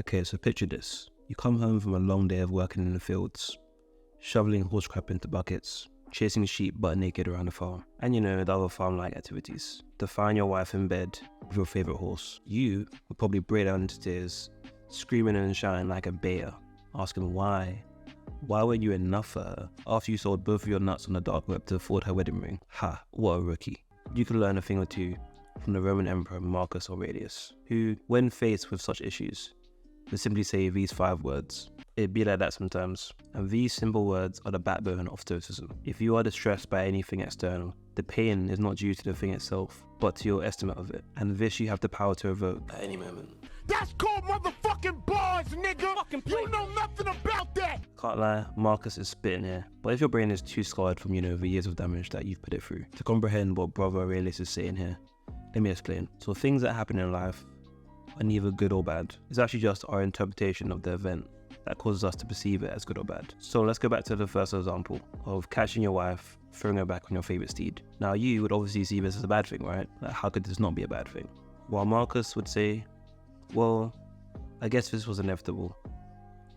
Okay, so picture this. You come home from a long day of working in the fields, shoveling horse crap into buckets, chasing sheep butt naked around the farm, and the other farm-like activities. To find your wife in bed with your favourite horse, you would probably break down into tears, screaming and shouting like a bear, asking why. Why weren't you enough for her after you sold both of your nuts on the dark web to afford her wedding ring? Ha, what a rookie. You could learn a thing or two from the Roman Emperor Marcus Aurelius, who, when faced with such issues, would simply say these 5 words. It'd be like that sometimes, and these simple words are the backbone of Stoicism. If you are distressed by anything external, the pain is not due to the thing itself, but to your estimate of it, and this you have the power to evoke at any moment. That's called motherfucking bars, nigga! You know nothing about that! Can't lie, Marcus is spitting here, but if your brain is too scarred from the years of damage that you've put it through to comprehend what brother Aurelius is saying here, let me explain. So things that happen in life are neither good or bad. It's actually just our interpretation of the event that causes us to perceive it as good or bad. So let's go back to the first example of catching your wife, throwing her back on your favorite steed. Now you would obviously see this as a bad thing, right? Like, how could this not be a bad thing? While Marcus would say, well, I guess this was inevitable.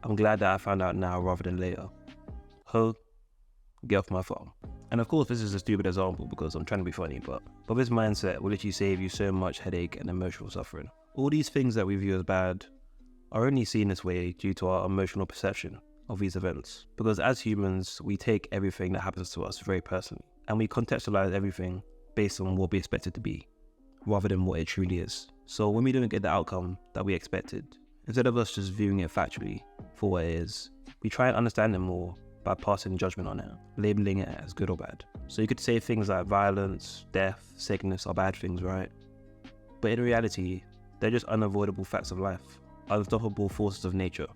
I'm glad that I found out now rather than later. Ho, get off my farm. And of course this is a stupid example because I'm trying to be funny, but this mindset will literally save you so much headache and emotional suffering. All these things that we view as bad are only seen this way due to our emotional perception of these events. Because as humans, we take everything that happens to us very personally, and we contextualize everything based on what we expect it to be, rather than what it truly is. So when we don't get the outcome that we expected, instead of us just viewing it factually for what it is, we try and understand it more by passing judgment on it, labeling it as good or bad. So you could say things like violence, death, sickness are bad things, right? But in reality, they're just unavoidable facts of life, unstoppable forces of nature.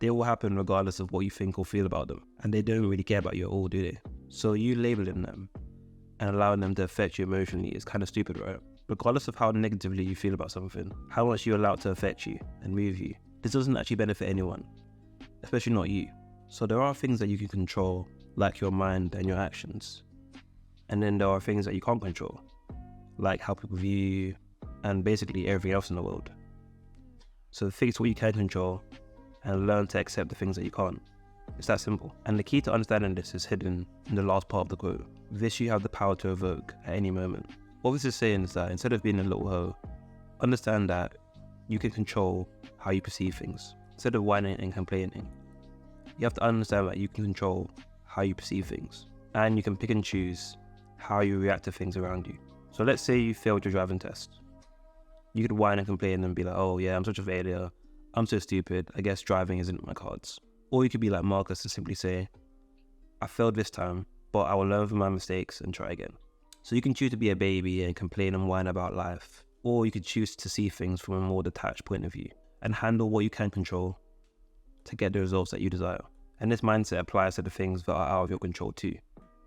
They will happen regardless of what you think or feel about them, and they don't really care about you at all, do they? So you labeling them and allowing them to affect you emotionally is kind of stupid, right? Regardless of how negatively you feel about something, how much you allow it to affect you and move you, this doesn't actually benefit anyone, especially not you. So there are things that you can control, like your mind and your actions. And then there are things that you can't control, like how people view you and basically everything else in the world. So fix what you can control and learn to accept the things that you can't. It's that simple. And the key to understanding this is hidden in the last part of the quote. This you have the power to evoke at any moment. What this is saying is that instead of being a little hoe, understand that you can control how you perceive things. Instead of whining and complaining, you have to understand that you can control how you perceive things. And you can pick and choose how you react to things around you. So let's say you failed your driving test. You could whine and complain and be like, oh yeah, I'm such a failure. I'm so stupid. I guess driving isn't in my cards. Or you could be like Marcus and simply say, I failed this time, but I will learn from my mistakes and try again. So you can choose to be a baby and complain and whine about life. Or you could choose to see things from a more detached point of view and handle what you can control to get the results that you desire. And this mindset applies to the things that are out of your control too.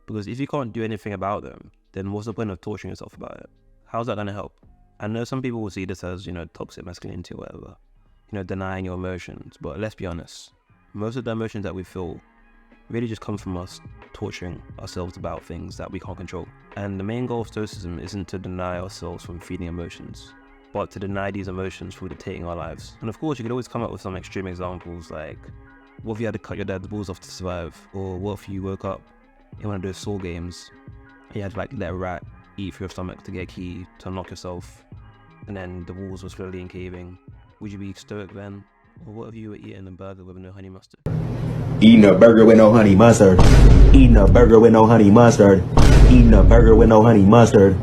Because if you can't do anything about them, then what's the point of torturing yourself about it? How's that going to help? I know some people will see this as, toxic masculinity or whatever, denying your emotions. But let's be honest, most of the emotions that we feel really just come from us torturing ourselves about things that we can't control. And the main goal of Stoicism isn't to deny ourselves from feeling emotions, but to deny these emotions from dictating our lives. And of course, you could always come up with some extreme examples like, what if you had to cut your dad's balls off to survive? Or what if you woke up in one of those Saw games and you had to let a rat eat through your stomach to get a key to unlock yourself, and then the walls were slowly encaving? Would you be stoic then? Or what if you were eating a burger with no honey mustard? Eating a burger with no honey mustard. Eating a burger with no honey mustard. Eating a burger with no honey mustard.